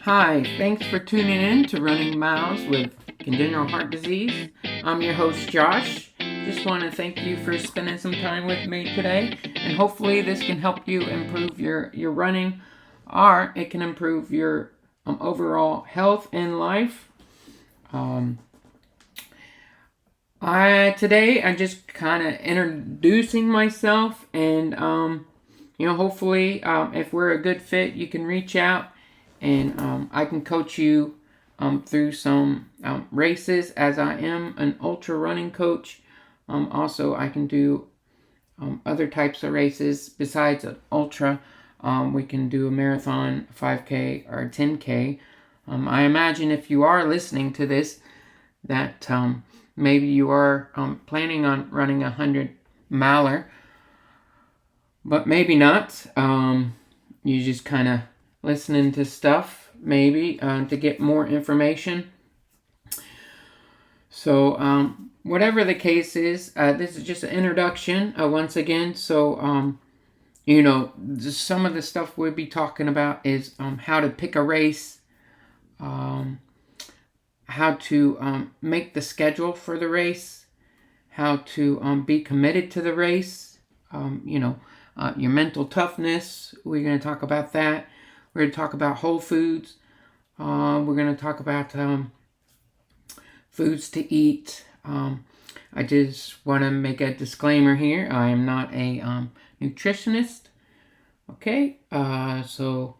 Hi, thanks for tuning in to Running Miles with Congenital Heart Disease. I'm your host, Josh. Just want to thank you for spending some time with me today, and hopefully this can help you improve your running, or it can improve your overall health and life. Um, I'm just kind of introducing myself, and hopefully, if we're a good fit, you can reach out and I can coach you through some races, as I am an ultra running coach. Also, I can do other types of races besides an ultra. We can do a marathon, 5K, or a 10K. I imagine if you are listening to this, that maybe you are planning on running a 100 miler, but maybe not. You just kind of listening to stuff, maybe, to get more information. So, whatever the case is, this is just an introduction once again. So, some of the stuff we'll be talking about is how to pick a race, how to make the schedule for the race, how to be committed to the race, your mental toughness. We're going to talk about that. We're going to talk about whole foods. We're going to talk about foods to eat. I just want to make a disclaimer here. I am not a nutritionist. Okay, so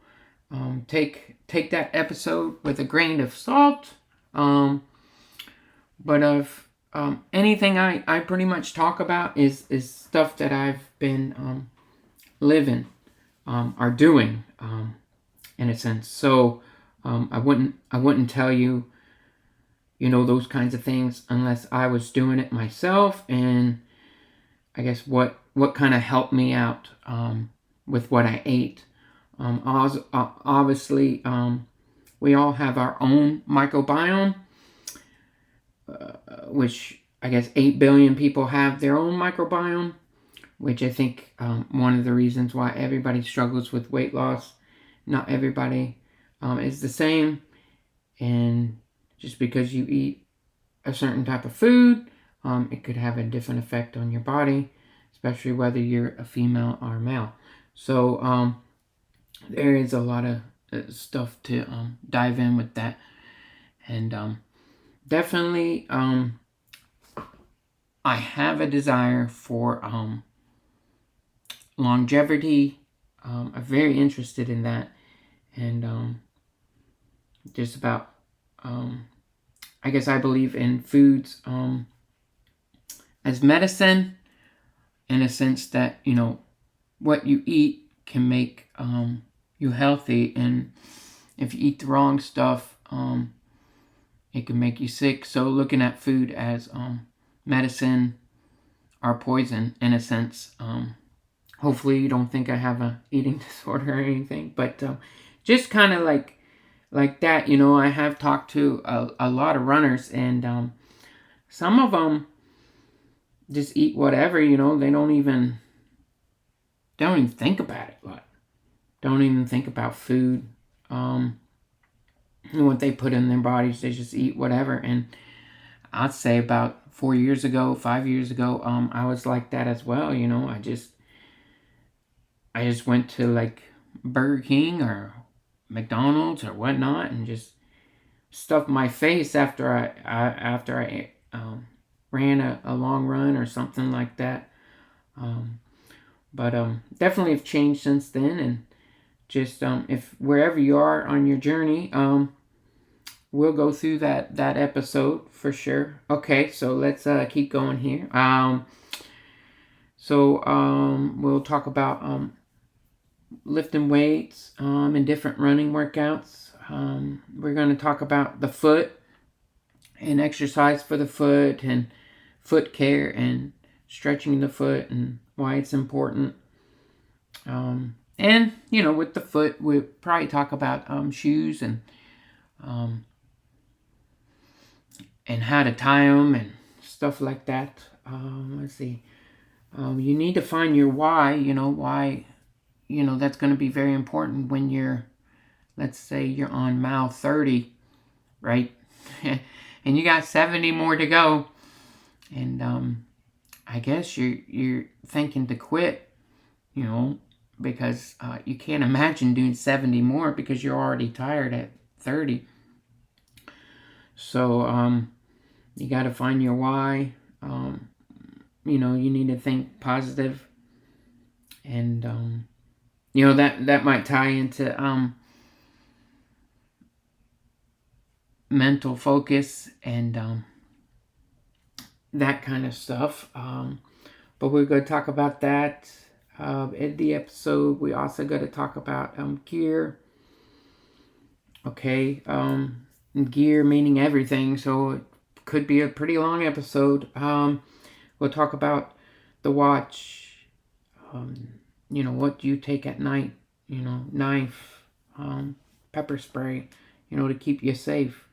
take that episode with a grain of salt. But of anything I pretty much talk about is stuff that I've been living or doing in a sense. So I wouldn't tell you those kinds of things unless I was doing it myself, and I guess what kind of helped me out with what I ate. Obviously, we all have our own microbiome, which I guess 8 billion people have their own microbiome, which I think one of the reasons why everybody struggles with weight loss. Not everybody is the same, and just because you eat a certain type of food, it could have a different effect on your body, especially whether you're a female or a male. So there is a lot of stuff to dive in with that, and definitely I have a desire for longevity. I'm very interested in that, and just about I guess I believe in foods as medicine, in a sense that what you eat can make you healthy, and if you eat the wrong stuff, it can make you sick. So looking at food as medicine or poison, in a sense. Hopefully you don't think I have a eating disorder or anything, but just kind of like that. I have talked to a lot of runners, and some of them just eat whatever. They don't even think about it. Like, don't even think about food. What they put in their bodies, they just eat whatever. And I'd say about 4 years ago, 5 years ago, I was like that as well. I just went to like Burger King or McDonald's or whatnot, and just stuffed my face after I ran a long run or something like that. But definitely have changed since then, and just if wherever you are on your journey, we'll go through that episode for sure. Okay, so let's keep going here. We'll talk about lifting weights and different running workouts. We're going to talk about the foot and exercise for the foot, and foot care, and stretching the foot, and why it's important. And with the foot, we'll probably talk about shoes, and how to tie them and stuff like that. Let's see. You need to find your why. Why. That's going to be very important when you're let's say you're on mile 30, right? And you got 70 more to go. And I guess you're thinking to quit, because you can't imagine doing 70 more because you're already tired at 30. So you got to find your why. You need to think positive, and that might tie into mental focus and that kind of stuff. But we're going to talk about that in the episode. We also going to talk about gear. Okay, gear meaning everything, so it could be a pretty long episode. We'll talk about the watch. What you take at night. Knife, pepper spray. To keep you safe.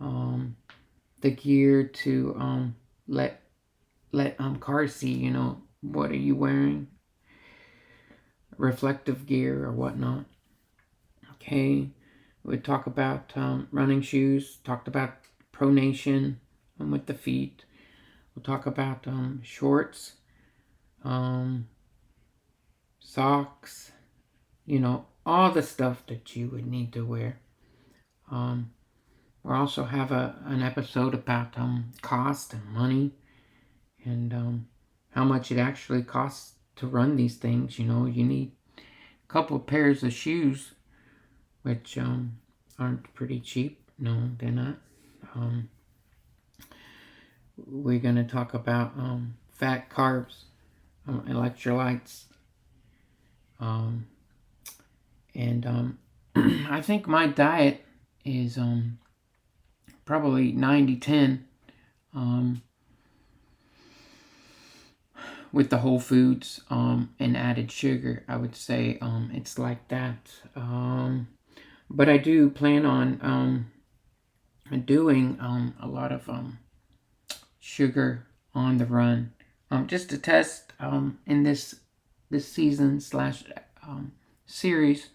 The gear to let cars see. What are you wearing? Reflective gear or whatnot. Okay. We talk about running shoes. Talked about pronation with the feet. We'll talk about shorts, socks, all the stuff that you would need to wear. We'll also have an episode about cost and money and how much it actually costs to run these things. You need a couple of pairs of shoes, which aren't pretty cheap. No, they're not. We're going to talk about fat, carbs, electrolytes, and I think my diet is probably 90-10 with the whole foods and added sugar. I would say it's like that. But I do plan on doing a lot of sugar on the run, just to test in this season / series,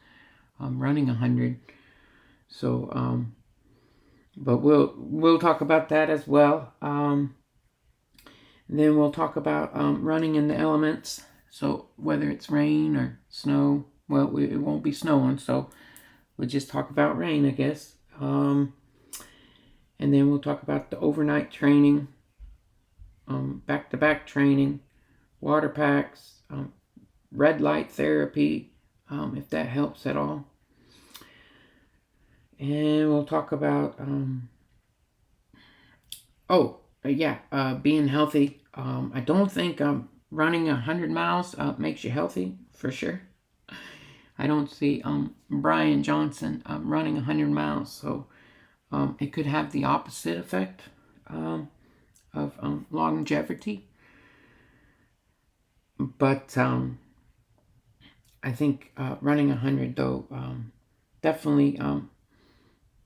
running 100. So but we'll talk about that as well. Then we'll talk about running in the elements. So whether it's rain or snow, well, it won't be snowing, so we'll just talk about rain, I guess. And then we'll talk about the overnight training, back-to-back training, water packs, red light therapy, if that helps at all. And we'll talk about being healthy. I don't think running 100 miles makes you healthy, for sure. I don't see Brian Johnson running 100 miles, so it could have the opposite effect of longevity. But I think running 100, though, definitely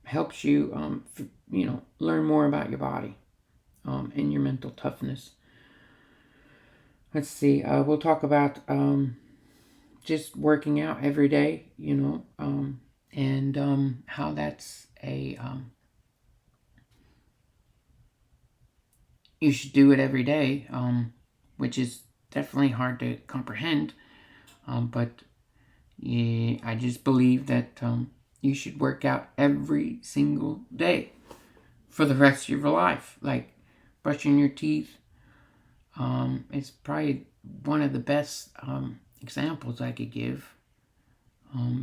helps you, learn more about your body and your mental toughness. Let's see. We'll talk about just working out every day, and how that's you should do it every day, which is definitely hard to comprehend. But yeah, I just believe that you should work out every single day for the rest of your life. Like brushing your teeth. It's probably one of the best examples I could give,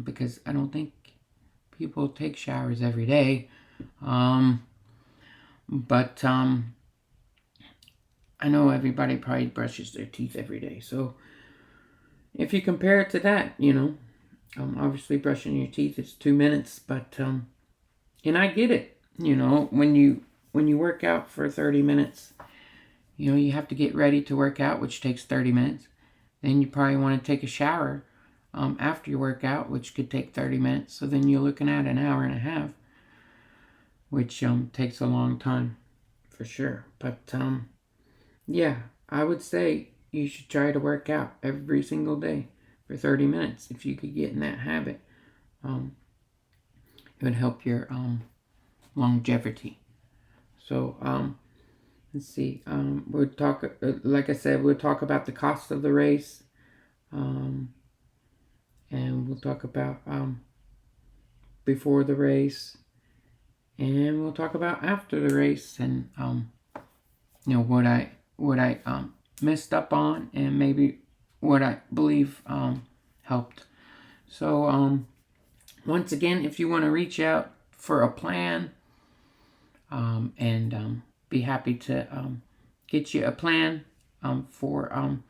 because I don't think people take showers every day. But I know everybody probably brushes their teeth every day. So if you compare it to that, obviously brushing your teeth is 2 minutes, but and I get it. When you work out for 30 minutes, you have to get ready to work out, which takes 30 minutes. Then you probably want to take a shower after you work out, which could take 30 minutes. So then you're looking at an hour and a half, which takes a long time, for sure. But yeah, I would say you should try to work out every single day for 30 minutes if you could get in that habit. it would help your longevity. So let's see. We'll talk. Like I said, we'll talk about the cost of the race, and we'll talk about before the race, and we'll talk about after the race, and what I messed up on, and maybe what I believe helped. So once again, if you want to reach out for a plan, and be happy to get you a plan for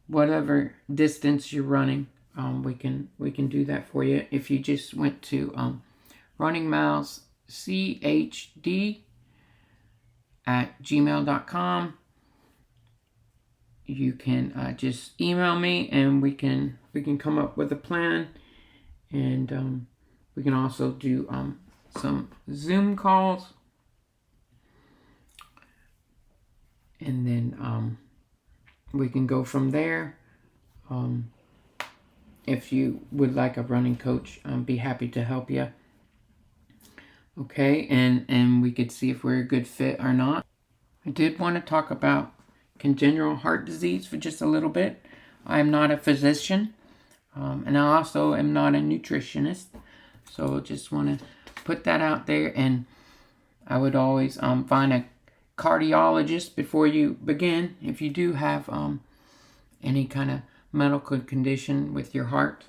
whatever distance you're running. We can do that for you. If you just went to runningmileschd at gmail.com, you can just email me, and we can come up with a plan, and we can also do some Zoom calls, and then we can go from there. If you would like a running coach, be happy to help you. Okay, and we could see if we're a good fit or not. I did want to talk about congenital heart disease for just a little bit. I'm not a physician, and I also am not a nutritionist. So just want to put that out there, and I would always find a cardiologist before you begin if you do have any kind of medical condition with your heart.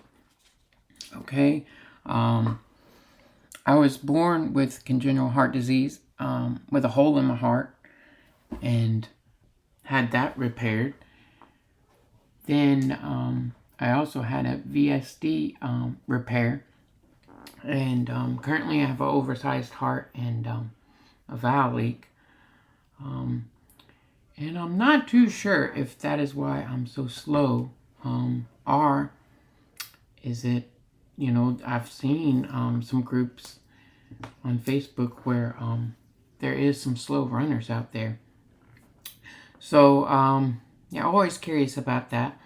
Okay. I was born with congenital heart disease, with a hole in my heart, and had that repaired. Then I also had a VSD repair, and currently I have an oversized heart and a valve leak. And I'm not too sure if that is why I'm so slow, or is it, I've seen some groups on Facebook where there is some slow runners out there. So yeah, always curious about that,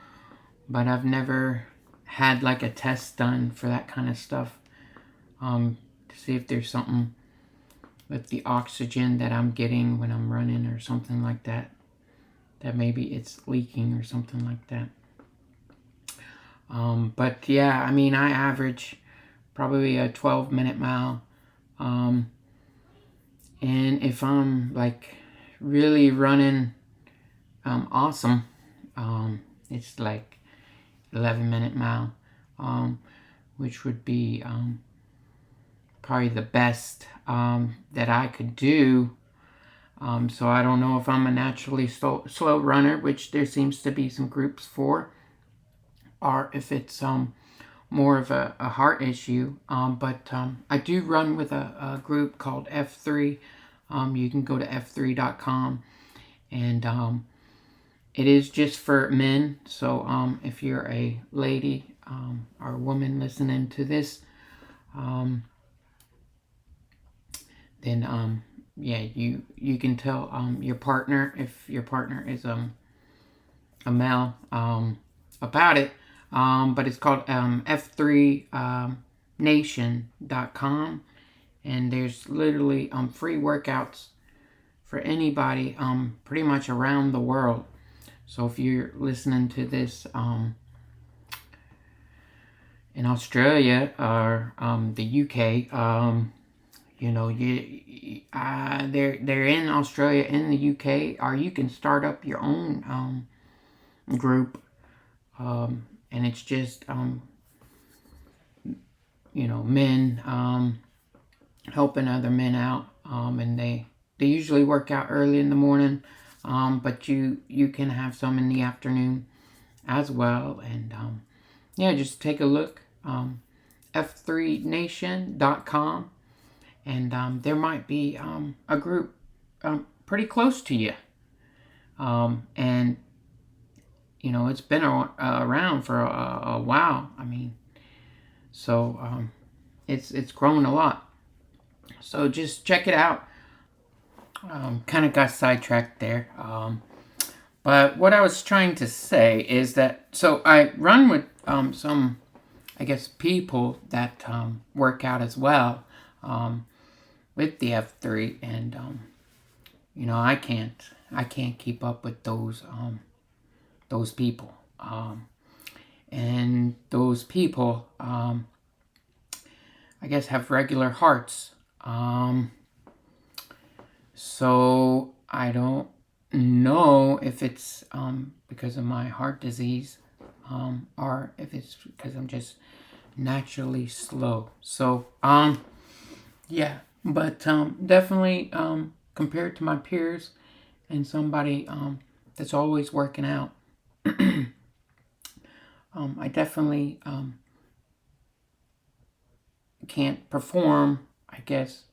but I've never had like a test done for that kind of stuff, to see if there's something with the oxygen that I'm getting when I'm running or something like that, that maybe it's leaking or something like that. But yeah, I mean, I average probably a 12-minute mile. And if I'm like really running awesome, it's like 11-minute mile, which would be probably the best that I could do. So I don't know if I'm a naturally slow runner, which there seems to be some groups for, or if it's more of a heart issue. But I do run with a group called F3. You can go to f3.com, and it is just for men. So if you're a lady or a woman listening to this, then yeah, you can tell your partner, if your partner is a male, about it. But it's called f3nation.com, and there's literally free workouts for anybody pretty much around the world. So if you're listening to this in Australia or the UK, they're in Australia, in the UK, or you can start up your own group, and it's just men helping other men out, and they usually work out early in the morning, but you can have some in the afternoon as well. And yeah, just take a look, f3nation.com, and there might be a group pretty close to you, and it's been around for a while. I mean, so it's grown a lot. So just check it out. Kind of got sidetracked there. But what I was trying to say is that, so I run with some, I guess, people that work out as well. with the F3, and I can't keep up with those people, and those people, I guess, have regular hearts. So I don't know if it's because of my heart disease, or if it's because I'm just naturally slow. So yeah, but definitely compared to my peers and somebody that's always working out, I definitely can't perform, I guess,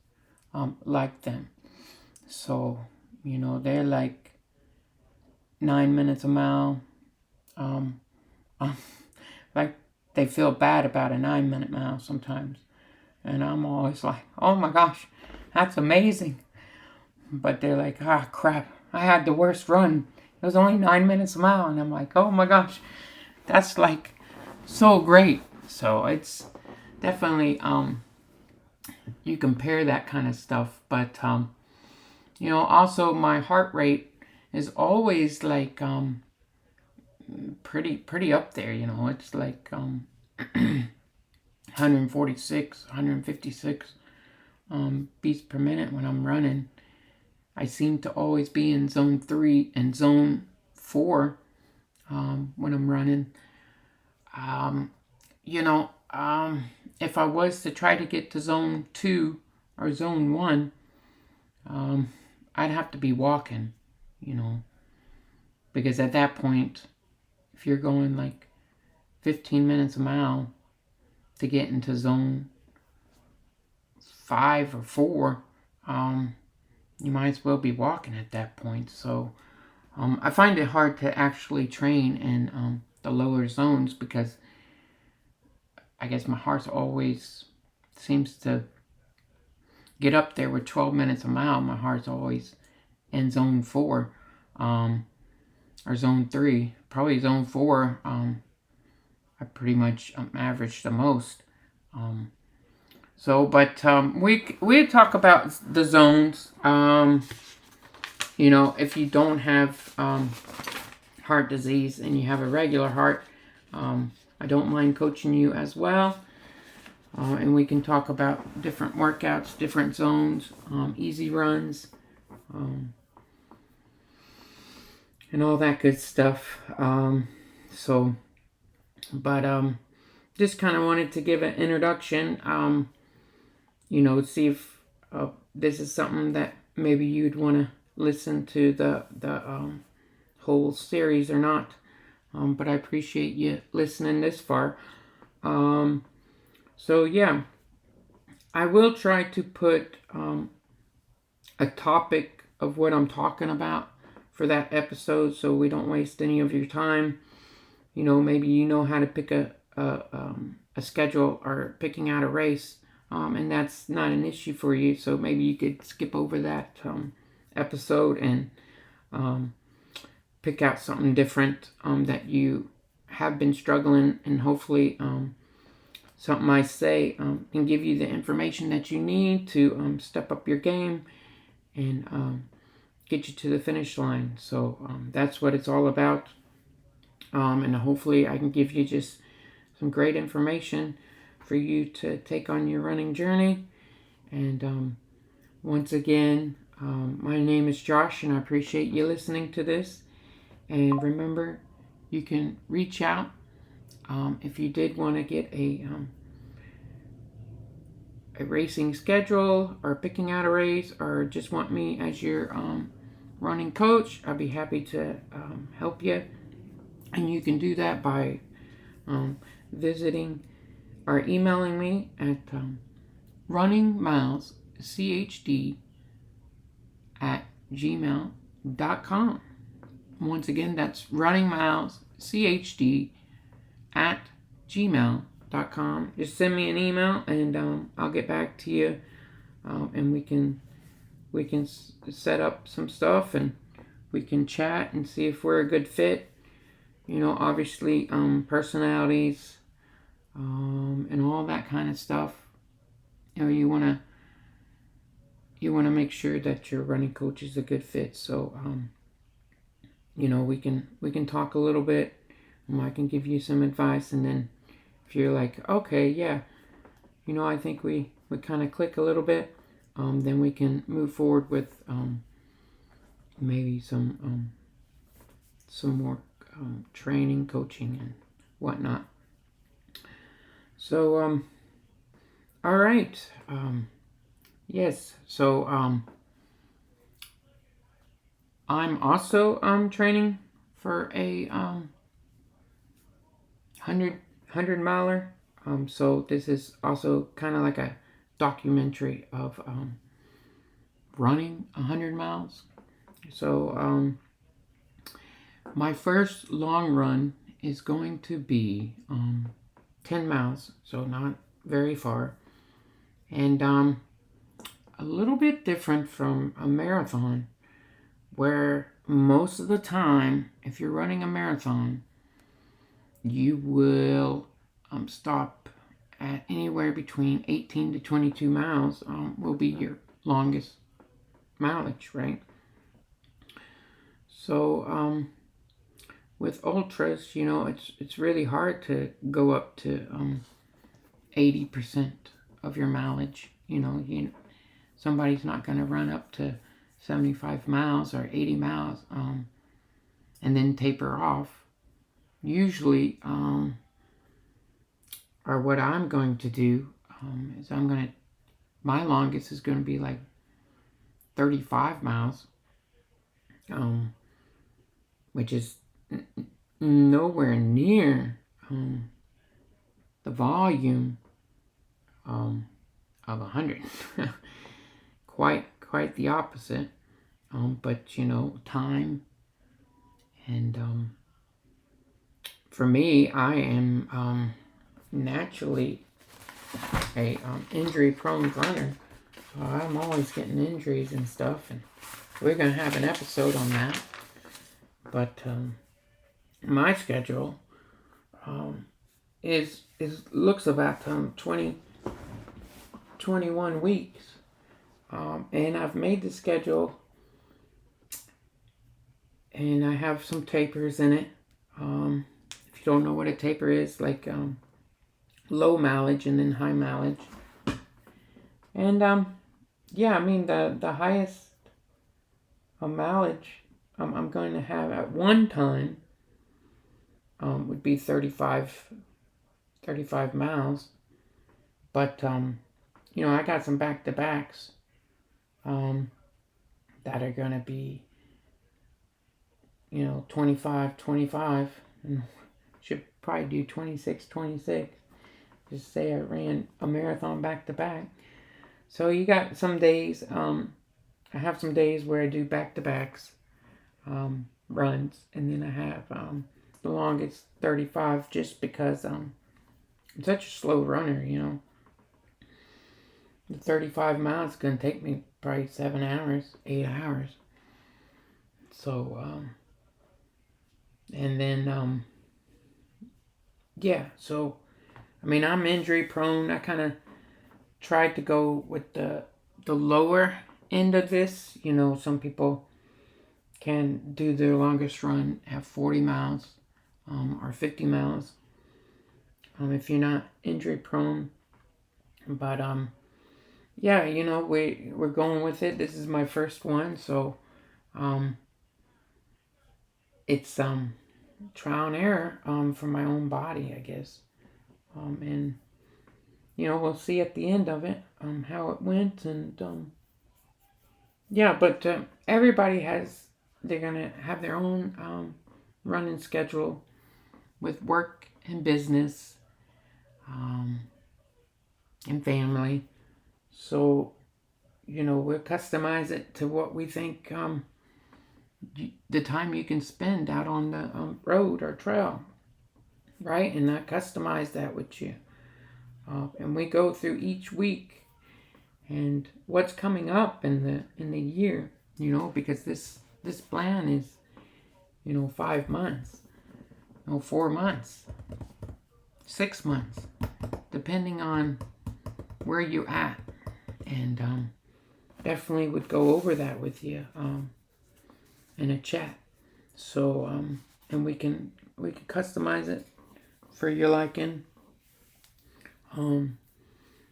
like them. So, they're like 9 minutes a mile. Um, like they feel bad about a 9 minute mile sometimes. And I'm always like, oh my gosh, that's amazing. But they're like, ah, crap, I had the worst run. It was only 9 minutes a mile. And I'm like, oh my gosh, that's like so great. So it's definitely, you compare that kind of stuff. But, also my heart rate is always like, pretty up there. It's like, 146, 156 beats per minute when I'm running. I seem to always be in zone 3 and zone 4 when I'm running. If I was to try to get to zone 2 or zone 1, I'd have to be walking, because at that point, if you're going like 15 minutes a mile to get into zone 5 or 4, you might as well be walking at that point. So I find it hard to actually train in the lower zones, because I guess my heart always seems to get up there with 12 minutes a mile. My heart's always in zone 4 or zone 3. Probably zone 4 I pretty much average the most. But we talk about the zones. If you don't have heart disease and you have a regular heart, I don't mind coaching you as well. And we can talk about different workouts, different zones, easy runs, and all that good stuff. Just kind of wanted to give an introduction, see if this is something that maybe you'd want to listen to the whole series or not. But I appreciate you listening this far. I will try to put a topic of what I'm talking about for that episode, so we don't waste any of your time. Maybe how to pick a schedule or picking out a race, and that's not an issue for you. So maybe you could skip over that episode and pick out something different that you have been struggling, and hopefully something I say can give you the information that you need to step up your game and get you to the finish line. So that's what it's all about. And hopefully I can give you just some great information for you to take on your running journey. And once again, my name is Josh, and I appreciate you listening to this. And remember, you can reach out if you did want to get a racing schedule, or picking out a race, or just want me as your running coach. I'd be happy to help you. And you can do that by visiting or emailing me at runningmileschd at gmail.com. Once again, that's runningmileschd at gmail.com. Just send me an email, and I'll get back to you, and we can set up some stuff, and we can chat and see if we're a good fit. Obviously, personalities, and all that kind of stuff. You want to you want to make sure that your running coach is a good fit. So you know, we can talk a little bit. I can give you some advice, and then if you're like, okay, yeah, you know, I think we kind of click a little bit, then we can move forward with maybe some more training, coaching, and whatnot. So all right, yes. So I'm also training for a 100 miler. So this is also kind of like a documentary of running 100 miles. So my first long run is going to be 10 miles, so not very far, and a little bit different from a marathon, where most of the time, if you're running a marathon, you will stop at anywhere between 18 to 22 miles will be your longest mileage, right? So with ultras, you know, it's really hard to go up to 80% of your mileage. You know, somebody's not going to run up to 75 miles or 80 miles and then taper off. Usually, or what I'm going to do is my longest is going to be like 35 miles, which is nowhere near the volume of 100. quite the opposite. But you know, time, and for me, I am naturally a injury-prone runner. So I'm always getting injuries and stuff, and we're gonna have an episode on that. But my schedule is looks about 21 weeks, and I've made the schedule, and I have some tapers in it. If you don't know what a taper is, like low mileage and then high mileage. And yeah, I mean the highest mileage I'm going to have at one time would be 35 miles. But you know, I got some back-to-backs that are going to be, you know, 25, and should probably do 26. Just say I ran a marathon back-to-back. So you got some days, I have some days where I do back-to-backs runs, and then I have the longest 35, just because I'm such a slow runner, you know. The 35 miles is going to take me probably 7 hours, 8 hours. So, and then, yeah, so, I mean, I'm injury prone. I kind of tried to go with the lower end of this. You know, some people can do their longest run at 40 miles or 50 miles if you're not injury prone. But yeah, you know, we're going with it. This is my first one, so it's trial and error for my own body, I guess. And you know, we'll see at the end of it how it went, and yeah, but everybody they're gonna have their own running schedule with work and business and family. So, you know, we'll customize it to what we think the time you can spend out on the road or trail, right? And I customize that with you. And we go through each week and what's coming up in the year, you know, because this plan is, you know, 5 months, 4 months, 6 months, depending on where you're at. And definitely would go over that with you in a chat. So and we can customize it for your liking. Um,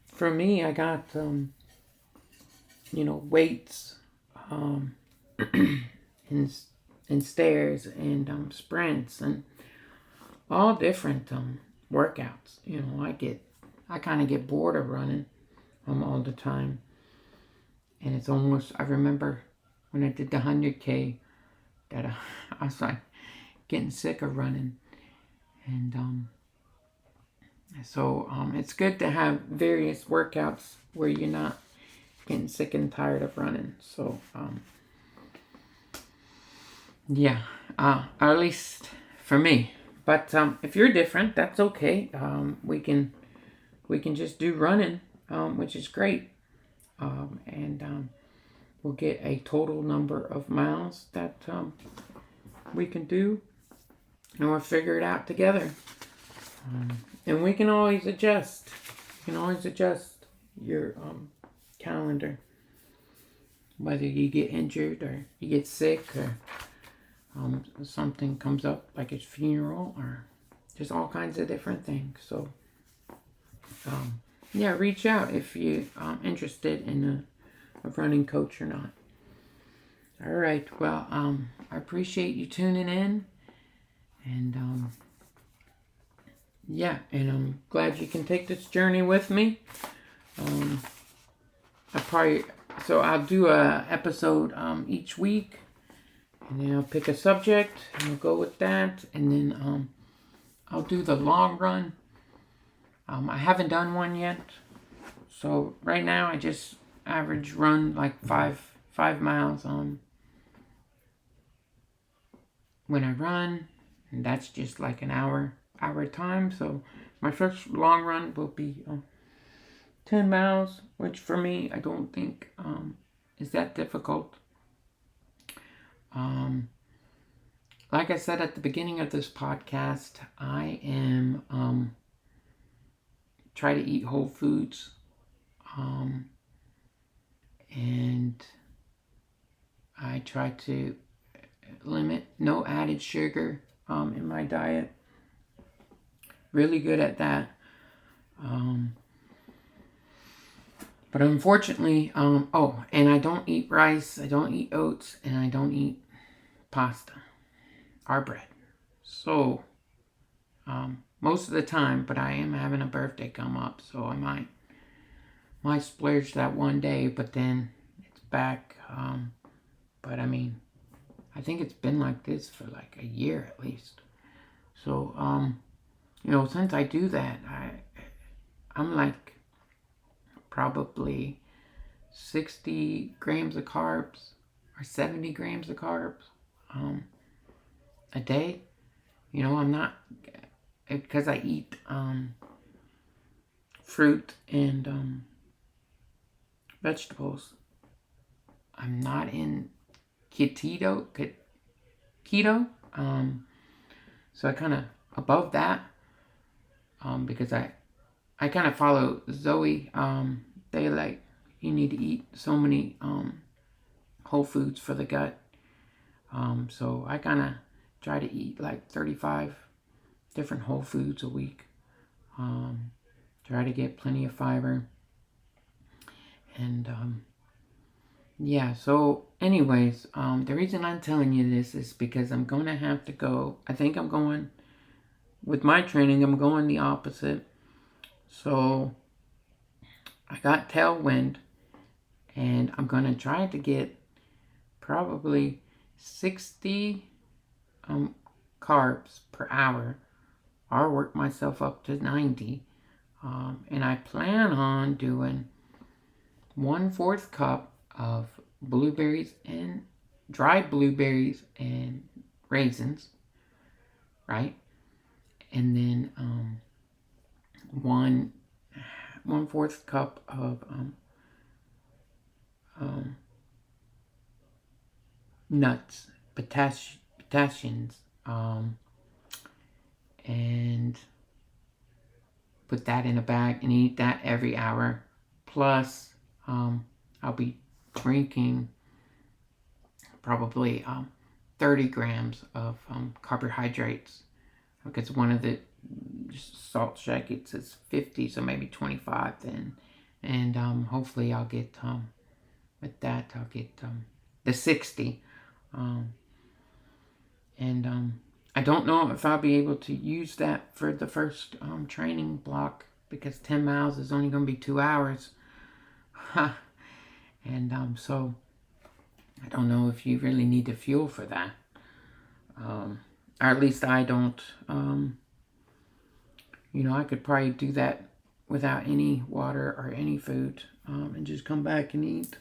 for me, I got weights, um, and and stairs and sprints and all different workouts. I kind of get bored of running all the time, and it's almost. I remember when I did the 100K that I was like getting sick of running, and it's good to have various workouts where you're not getting sick and tired of running. So yeah, or at least for me. But if you're different, that's okay. We can just do running, which is great. And we'll get a total number of miles that we can do, and we'll figure it out together. And we can always adjust. You can always adjust your calendar, whether you get injured or you get sick or something comes up like a funeral or just all kinds of different things. So yeah, reach out if you're interested in a running coach or not. All right. Well, I appreciate you tuning in, and yeah, and I'm glad you can take this journey with me. I'll do a episode each week, and then I'll pick a subject and we'll go with that, and then I'll do the long run. I haven't done one yet, so right now I just average run like five miles when I run, and that's just like an hour time. So my first long run will be 10 miles, which for me I don't think is that difficult. Like I said at the beginning of this podcast, I am try to eat whole foods, and I try to limit no added sugar in my diet. Really good at that. But unfortunately, and I don't eat rice, I don't eat oats, and I don't eat pasta or bread. So most of the time, but I am having a birthday come up, so I might splurge that one day, but then it's back. But I mean, I think it's been like this for like a year at least. So since I do that, I'm like probably 60 grams of carbs or 70 grams of carbs a day. I'm not, because I eat fruit and vegetables. I'm not in keto. So I kind of above that because I kind of follow Zoe. They like, you need to eat so many whole foods for the gut. So I kind of try to eat like 35 different whole foods a week. Try to get plenty of fiber. And yeah, so anyways, the reason I'm telling you this is because I'm going to have to go. I think I'm going, with my training, I'm going the opposite. So I got tailwind, and I'm going to try to get probably 60 carbs per hour, or work myself up to 90. And I plan on doing 1/4 cup of blueberries and dried blueberries and raisins, right? And then 1/4 cup of nuts, potassiums, and put that in a bag and eat that every hour. Plus, I'll be drinking probably 30 grams of carbohydrates, because one of the salt shackets is 50, so maybe 25 then. And hopefully I'll get, with that, I'll get the 60. And I don't know if I'll be able to use that for the first training block, because 10 miles is only going to be 2 hours. And so I don't know if you really need the fuel for that. Or at least I don't. I could probably do that without any water or any food, and just come back and eat.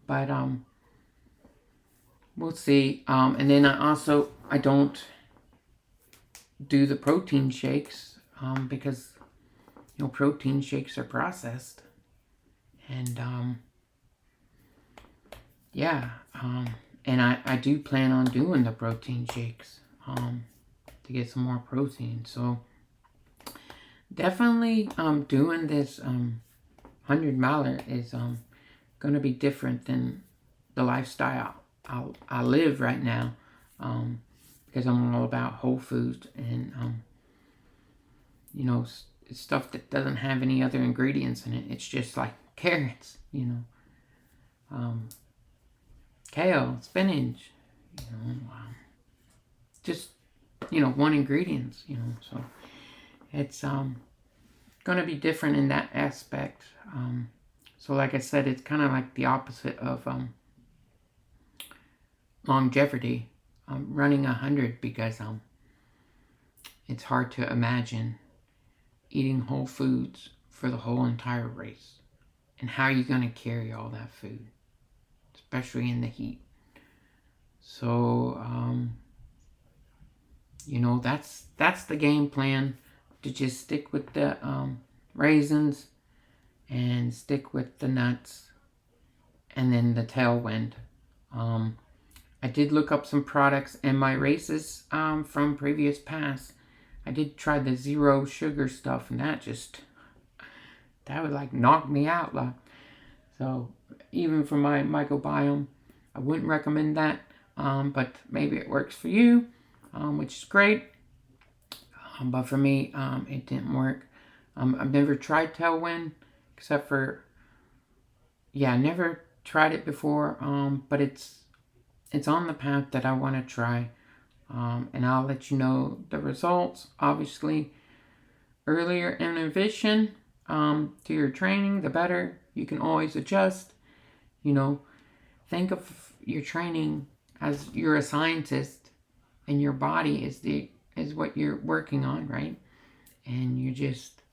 But we'll see. And then I don't do the protein shakes, because protein shakes are processed. And yeah, and I do plan on doing the protein shakes to get some more protein. So definitely doing this 100 miler is going to be different than the lifestyle I live right now, because I'm all about whole foods and stuff that doesn't have any other ingredients in it. It's just like carrots, kale, spinach, just one ingredients, so it's going to be different in that aspect. So like I said, it's kind of like the opposite of longevity, running 100, because it's hard to imagine eating whole foods for the whole entire race. And how are you going to carry all that food, especially in the heat? So that's the game plan, to just stick with the raisins and stick with the nuts, and then the tailwind. I did look up some products in my races from previous past. I did try the zero sugar stuff, and that would like knock me out. So even for my microbiome, I wouldn't recommend that. But maybe it works for you, which is great. But for me, it didn't work. I've never tried Tailwind, except for, I never tried it before. But it's on the path that I want to try. And I'll let you know the results. Obviously, earlier intervention to your training, the better. You can always adjust. Think of your training as you're a scientist, and your body is what you're working on, right? And you're just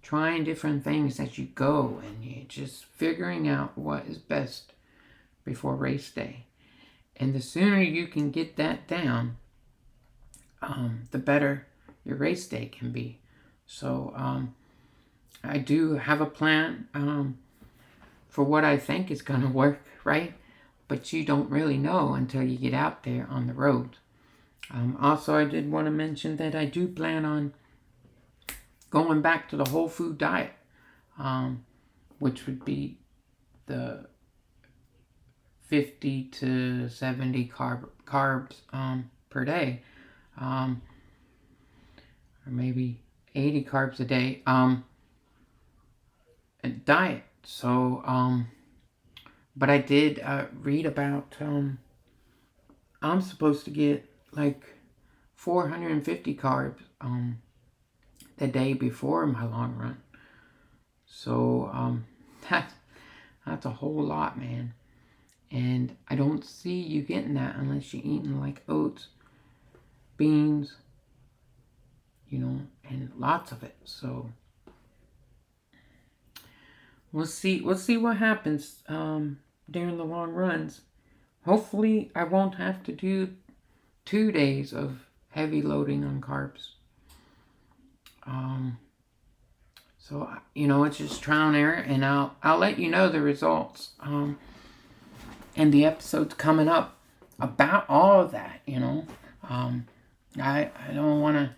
trying different things as you go, and you're just figuring out what is best before race day. And the sooner you can get that down, the better your race day can be. So I do have a plan for what I think is going to work, right? But you don't really know until you get out there on the road. Also, I did want to mention that I do plan on going back to the whole food diet, which would be the 50 to 70 carbs per day, or maybe 80 carbs a day diet. So, but I did read about I'm supposed to get like 450 carbs the day before my long run. So that's a whole lot, man. And I don't see you getting that unless you're eating like oats, beans, and lots of it. So we'll see what happens during the long runs. Hopefully I won't have to do 2 days of heavy loading on carbs. So it's just trial and error, and I'll let you know the results. And the episodes coming up about all of that. I don't want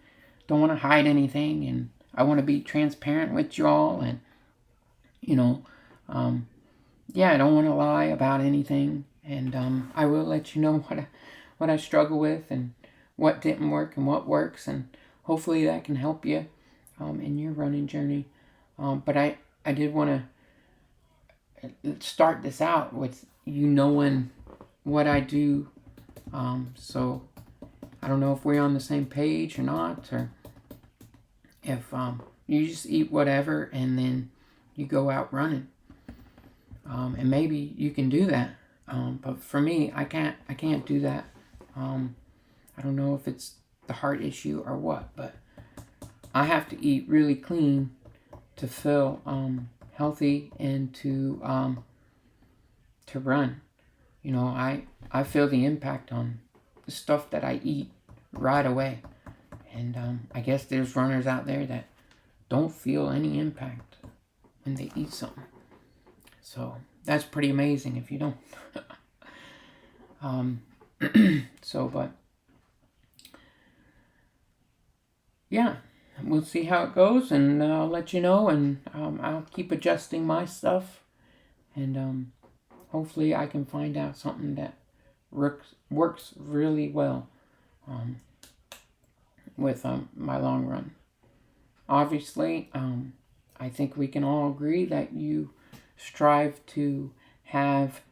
to hide anything, and I want to be transparent with y'all, and yeah, I don't want to lie about anything, and I will let you know what I struggle with and what didn't work and what works, and hopefully that can help you in your running journey. But I did want to start this out with you knowing what I do. So I don't know if we're on the same page or not, or if you just eat whatever and then you go out running. And maybe you can do that. But for me, I can't do that. I don't know if it's the heart issue or what, but I have to eat really clean to feel healthy and to run. You know, I feel the impact on the stuff that I eat right away. And I guess there's runners out there that don't feel any impact when they eat something. So that's pretty amazing if you don't. But yeah, we'll see how it goes, and I'll let you know, and I'll keep adjusting my stuff, and hopefully I can find out something that works really well with my long run. Obviously, I think we can all agree that you strive to have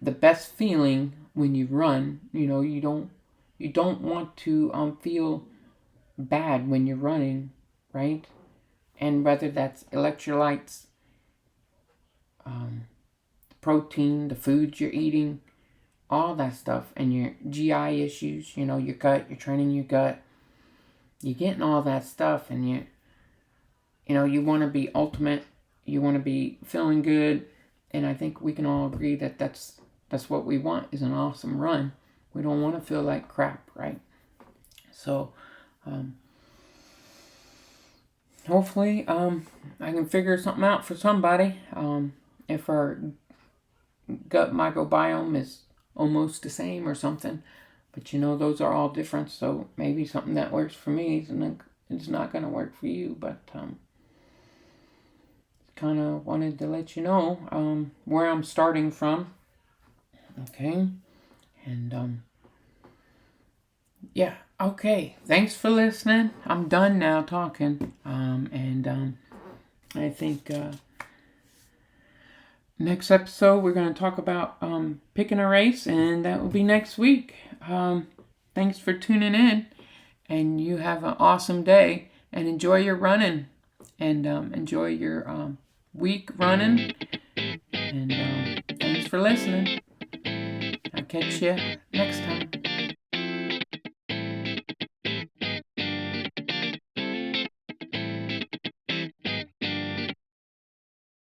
the best feeling when you run. You know, you don't want to feel bad when you're running, right? And whether that's electrolytes, protein, the foods you're eating, all that stuff, and your GI issues, you know, your gut, you're training your gut, you're getting all that stuff, and you want to be ultimate, you want to be feeling good, and I think we can all agree that that's what we want, is an awesome run. We don't want to feel like crap, right? So hopefully I can figure something out for somebody. If our gut microbiome is almost the same or something, but those are all different, so maybe something that works for me is not going to work for you. But kind of wanted to let you know where I'm starting from. Okay, and yeah, okay, thanks for listening. I'm done now talking, and I think next episode we're going to talk about picking a race, and that will be next week. Thanks for tuning in, and you have an awesome day, and enjoy your running, and enjoy your week running, and thanks for listening. I'll catch you